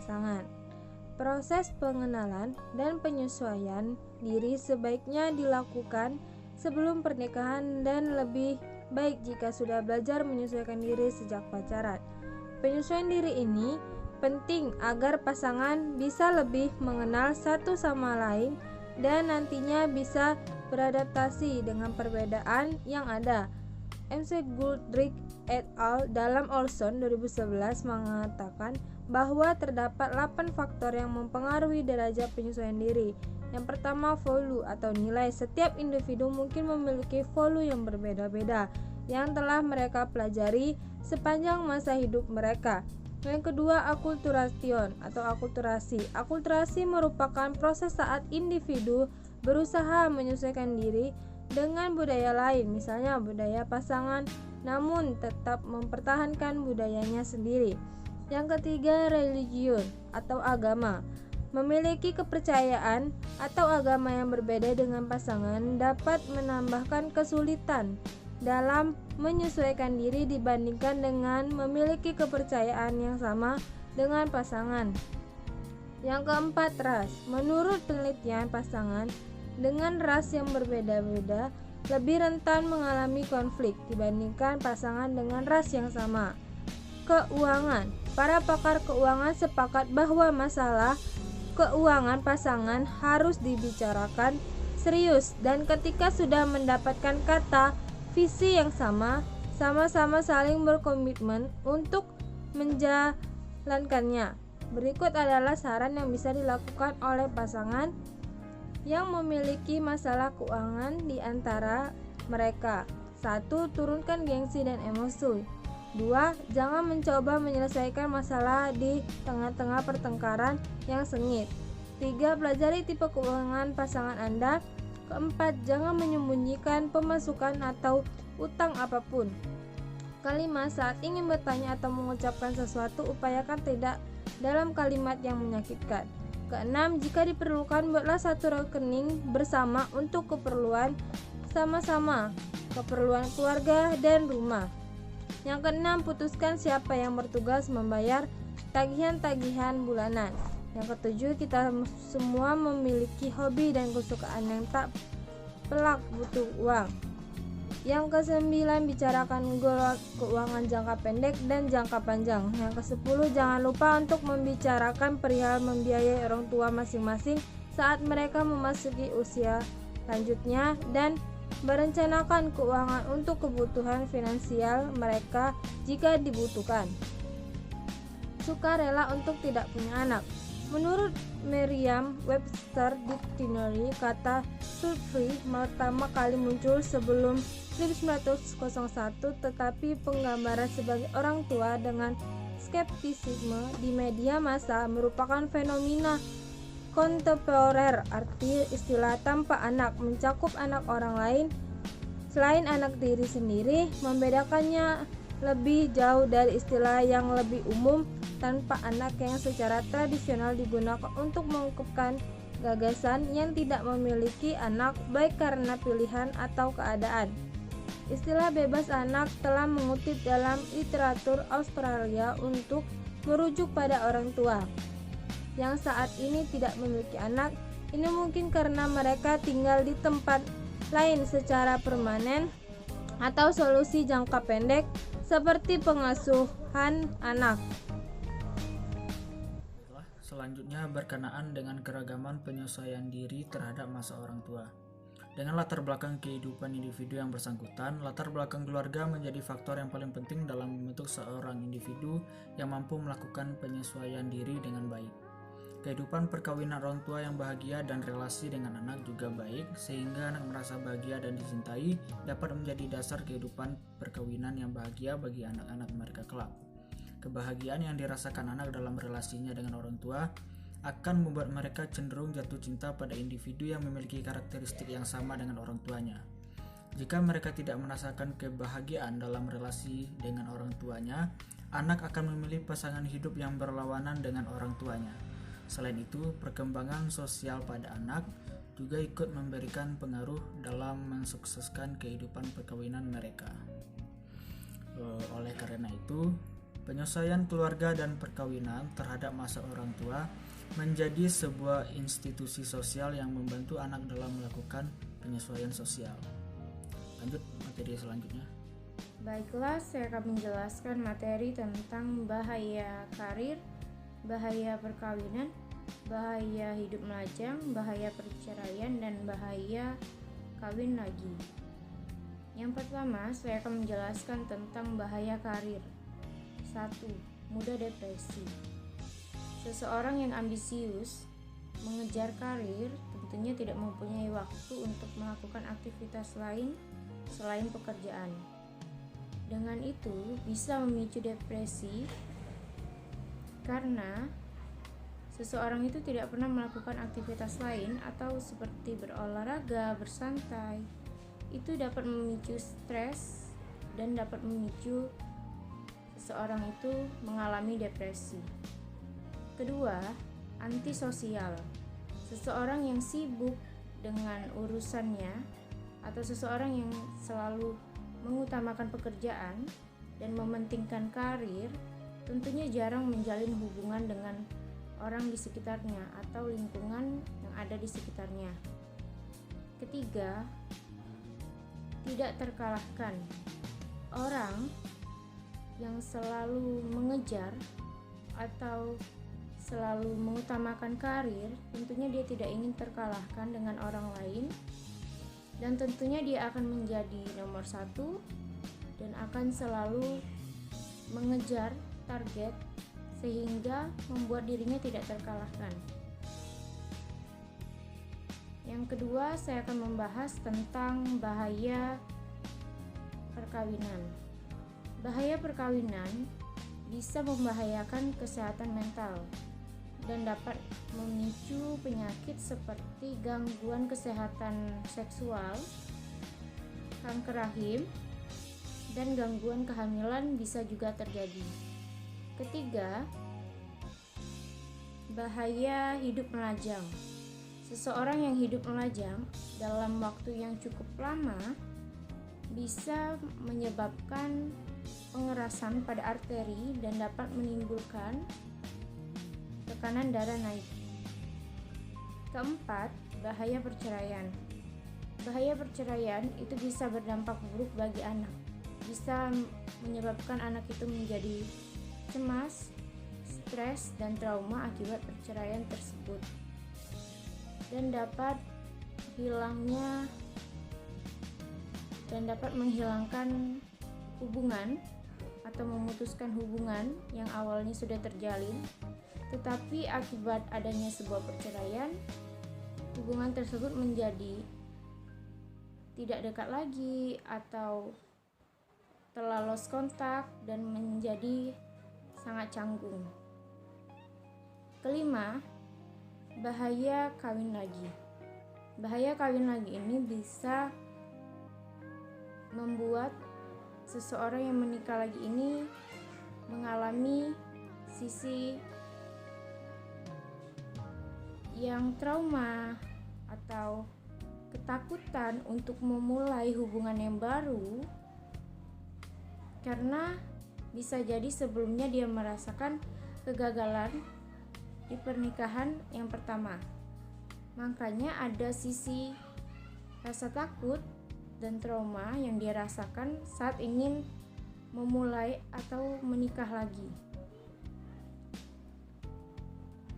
pasangan. Proses pengenalan dan penyesuaian diri sebaiknya dilakukan sebelum pernikahan dan lebih baik jika sudah belajar menyesuaikan diri sejak pacaran. Penyesuaian diri ini penting agar pasangan bisa lebih mengenal satu sama lain dan nantinya bisa beradaptasi dengan perbedaan yang ada. MC Goodrich et al. Dalam Olson 2011 mengatakan bahwa terdapat 8 faktor yang mempengaruhi derajat penyesuaian diri. Yang pertama, value atau nilai. Setiap individu mungkin memiliki value yang berbeda-beda yang telah mereka pelajari sepanjang masa hidup mereka. Yang kedua, akulturation atau akulturasi. Akulturasi merupakan proses saat individu berusaha menyesuaikan diri dengan budaya lain, misalnya budaya pasangan, namun tetap mempertahankan budayanya sendiri. Yang ketiga, religion atau agama. Memiliki kepercayaan atau agama yang berbeda dengan pasangan dapat menambahkan kesulitan dalam menyesuaikan diri dibandingkan dengan memiliki kepercayaan yang sama dengan pasangan. Yang keempat, ras. Menurut penelitian, pasangan dengan ras yang berbeda-beda lebih rentan mengalami konflik dibandingkan pasangan dengan ras yang sama. Keuangan. Para pakar keuangan sepakat bahwa masalah keuangan pasangan harus dibicarakan serius dan ketika sudah mendapatkan kata visi yang sama, sama-sama saling berkomitmen untuk menjalankannya. Berikut adalah saran yang bisa dilakukan oleh pasangan yang memiliki masalah keuangan di antara mereka. 1. Turunkan gengsi dan emosi. 2. Jangan mencoba menyelesaikan masalah di tengah-tengah pertengkaran yang sengit. 3. Pelajari tipe keuangan pasangan Anda. 4. Jangan menyembunyikan pemasukan atau utang apapun. 5. Saat ingin bertanya atau mengucapkan sesuatu, upayakan tidak dalam kalimat yang menyakitkan. 6. Jika diperlukan, buatlah satu rekening bersama untuk keperluan sama-sama, keperluan keluarga dan rumah. Yang ke-6, putuskan siapa yang bertugas membayar tagihan-tagihan bulanan. Yang ke-7, kita semua memiliki hobi dan kesukaan yang tak pelak butuh uang. Yang ke-9, bicarakan goal keuangan jangka pendek dan jangka panjang. Yang ke-10, jangan lupa untuk membicarakan perihal membiayai orang tua masing-masing saat mereka memasuki usia lanjutnya dan merencanakan keuangan untuk kebutuhan finansial mereka jika dibutuhkan. Suka rela untuk tidak punya anak. Menurut Merriam-Webster Dictionary, kata "free" pertama kali muncul sebelum 1901, tetapi penggambaran sebagai orang tua dengan skeptisisme di media massa merupakan fenomena kontemporer. Arti istilah tanpa anak mencakup anak orang lain selain anak diri sendiri, membedakannya lebih jauh dari istilah yang lebih umum tanpa anak yang secara tradisional digunakan untuk mengungkapkan gagasan yang tidak memiliki anak baik karena pilihan atau keadaan. Istilah bebas anak telah mengutip dalam literatur Australia untuk merujuk pada orang tua yang saat ini tidak memiliki anak. Ini mungkin karena mereka tinggal di tempat lain secara permanen atau solusi jangka pendek seperti pengasuhan anak. Selanjutnya berkenaan dengan keragaman penyesuaian diri terhadap masa orang tua. Dengan latar belakang kehidupan individu yang bersangkutan, latar belakang keluarga menjadi faktor yang paling penting dalam membentuk seorang individu yang mampu melakukan penyesuaian diri dengan baik. Kehidupan perkawinan orang tua yang bahagia dan relasi dengan anak juga baik, sehingga anak merasa bahagia dan dicintai dapat menjadi dasar kehidupan perkawinan yang bahagia bagi anak-anak mereka kelak. Kebahagiaan yang dirasakan anak dalam relasinya dengan orang tua akan membuat mereka cenderung jatuh cinta pada individu yang memiliki karakteristik yang sama dengan orang tuanya. Jika mereka tidak merasakan kebahagiaan dalam relasi dengan orang tuanya, anak akan memilih pasangan hidup yang berlawanan dengan orang tuanya. Selain itu, perkembangan sosial pada anak juga ikut memberikan pengaruh dalam mensukseskan kehidupan perkawinan mereka. Oleh karena itu, Penyesuaian keluarga dan perkawinan terhadap masa orang tua menjadi sebuah institusi sosial yang membantu anak dalam melakukan penyesuaian sosial. Lanjut materi selanjutnya. Baiklah, saya akan menjelaskan materi tentang bahaya karir, bahaya perkawinan, bahaya hidup melajang, bahaya perceraian, dan bahaya kawin lagi. Yang pertama, saya akan menjelaskan tentang bahaya karir. 1. Mudah depresi. Seseorang yang ambisius mengejar karir tentunya tidak mempunyai waktu untuk melakukan aktivitas lain selain pekerjaan. Dengan itu bisa memicu depresi karena seseorang itu tidak pernah melakukan aktivitas lain atau seperti berolahraga, bersantai. Itu dapat memicu stres dan dapat memicu seseorang itu mengalami depresi. Kedua, antisosial. Seseorang yang sibuk dengan urusannya atau seseorang yang selalu mengutamakan pekerjaan dan mementingkan karir tentunya jarang menjalin hubungan dengan orang di sekitarnya atau lingkungan yang ada di sekitarnya. Ketiga, tidak terkalahkan. Orang yang selalu mengejar atau selalu mengutamakan karir, tentunya dia tidak ingin terkalahkan dengan orang lain, dan tentunya dia akan menjadi nomor 1 dan akan selalu mengejar target sehingga membuat dirinya tidak terkalahkan. Yang kedua, saya akan membahas tentang bahaya perkawinan. Bahaya perkawinan bisa membahayakan kesehatan mental dan dapat memicu penyakit seperti gangguan kesehatan seksual, kanker rahim, dan gangguan kehamilan bisa juga terjadi. Ketiga, bahaya hidup melajang. Seseorang yang hidup melajang dalam waktu yang cukup lama bisa menyebabkan pengerasan pada arteri dan dapat menimbulkan tekanan darah naik. Keempat, bahaya perceraian. Bahaya perceraian itu bisa berdampak buruk bagi anak. Bisa menyebabkan anak itu menjadi cemas, stres, dan trauma akibat perceraian tersebut. Dan dapat menghilangkan hubungan atau memutuskan hubungan yang awalnya sudah terjalin, tetapi akibat adanya sebuah perceraian, hubungan tersebut menjadi tidak dekat lagi atau telah lost kontak dan menjadi sangat canggung. Kelima, bahaya kawin lagi. Bahaya kawin lagi ini bisa membuat seseorang yang menikah lagi ini mengalami sisi yang trauma atau ketakutan untuk memulai hubungan yang baru, karena bisa jadi sebelumnya dia merasakan kegagalan di pernikahan yang pertama. Makanya ada sisi rasa takut dan trauma yang dia rasakan saat ingin memulai atau menikah lagi.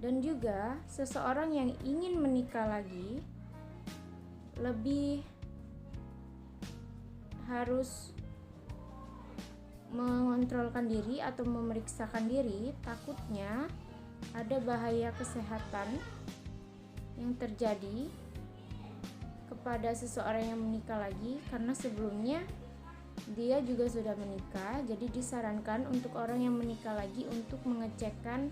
Dan juga seseorang yang ingin menikah lagi lebih harus mengontrolkan diri atau memeriksakan diri, takutnya ada bahaya kesehatan yang terjadi kepada seseorang yang menikah lagi, karena sebelumnya dia juga sudah menikah. Jadi disarankan untuk orang yang menikah lagi untuk mengecekkan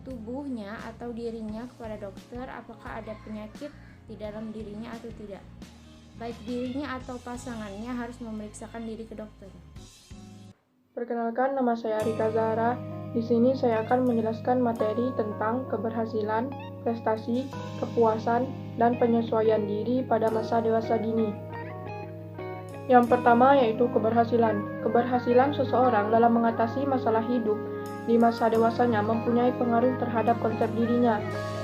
tubuhnya atau dirinya kepada dokter apakah ada penyakit di dalam dirinya atau tidak. Baik dirinya atau pasangannya harus memeriksakan diri ke dokter. Perkenalkan, nama saya Rika Zahra. Di sini saya akan menjelaskan materi tentang keberhasilan, prestasi, kepuasan, dan penyesuaian diri pada masa dewasa dini. Yang pertama yaitu keberhasilan. Keberhasilan seseorang dalam mengatasi masalah hidup di masa dewasanya mempunyai pengaruh terhadap konsep dirinya,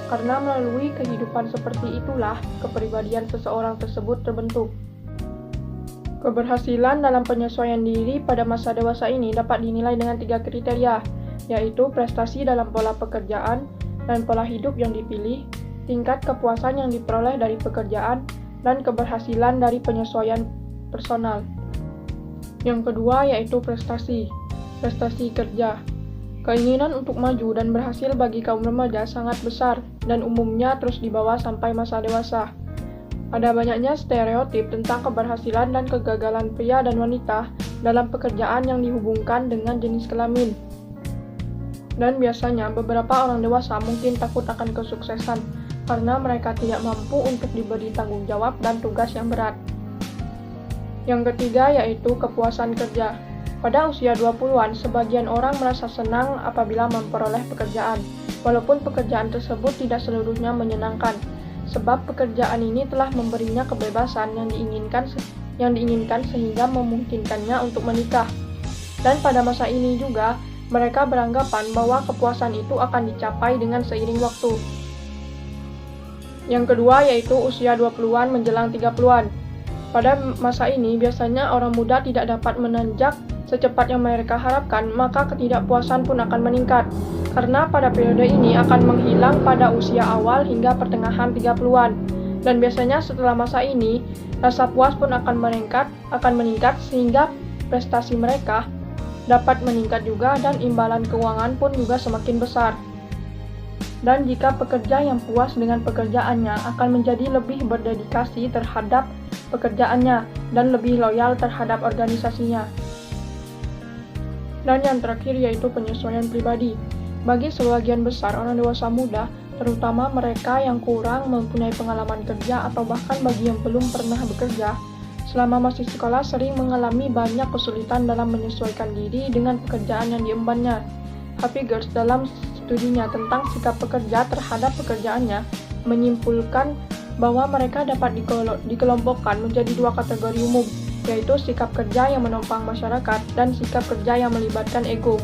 karena melalui kehidupan seperti itulah kepribadian seseorang tersebut terbentuk. Keberhasilan dalam penyesuaian diri pada masa dewasa ini dapat dinilai dengan 3 kriteria, yaitu prestasi dalam pola pekerjaan dan pola hidup yang dipilih, tingkat kepuasan yang diperoleh dari pekerjaan, dan keberhasilan dari penyesuaian personal. Yang kedua yaitu prestasi kerja. Keinginan untuk maju dan berhasil bagi kaum remaja sangat besar dan umumnya terus dibawa sampai masa dewasa. Ada banyaknya stereotip tentang keberhasilan dan kegagalan pria dan wanita dalam pekerjaan yang dihubungkan dengan jenis kelamin. Dan biasanya beberapa orang dewasa mungkin takut akan kesuksesan karena mereka tidak mampu untuk diberi tanggung jawab dan tugas yang berat. Yang ketiga yaitu kepuasan kerja. Pada usia 20-an, sebagian orang merasa senang apabila memperoleh pekerjaan, walaupun pekerjaan tersebut tidak seluruhnya menyenangkan, sebab pekerjaan ini telah memberinya kebebasan yang diinginkan sehingga memungkinkannya untuk menikah. Dan pada masa ini juga, mereka beranggapan bahwa kepuasan itu akan dicapai dengan seiring waktu. Yang kedua yaitu usia 20-an menjelang 30-an. Pada masa ini, biasanya orang muda tidak dapat menanjak secepat yang mereka harapkan, maka ketidakpuasan pun akan meningkat. Karena pada periode ini akan menghilang pada usia awal hingga pertengahan 30-an. Dan biasanya setelah masa ini, rasa puas pun akan meningkat sehingga prestasi mereka dapat meningkat juga dan imbalan keuangan pun juga semakin besar. Dan jika pekerja yang puas dengan pekerjaannya akan menjadi lebih berdedikasi terhadap pekerjaannya dan lebih loyal terhadap organisasinya. Dan yang terakhir yaitu penyesuaian pribadi. Bagi sebagian besar orang dewasa muda, terutama mereka yang kurang mempunyai pengalaman kerja atau bahkan bagi yang belum pernah bekerja, selama masih sekolah sering mengalami banyak kesulitan dalam menyesuaikan diri dengan pekerjaan yang diembannya. Happigers dalam studinya tentang sikap pekerja terhadap pekerjaannya menyimpulkan bahwa mereka dapat dikelompokkan menjadi 2 kategori umum, yaitu sikap kerja yang menopang masyarakat dan sikap kerja yang melibatkan ego.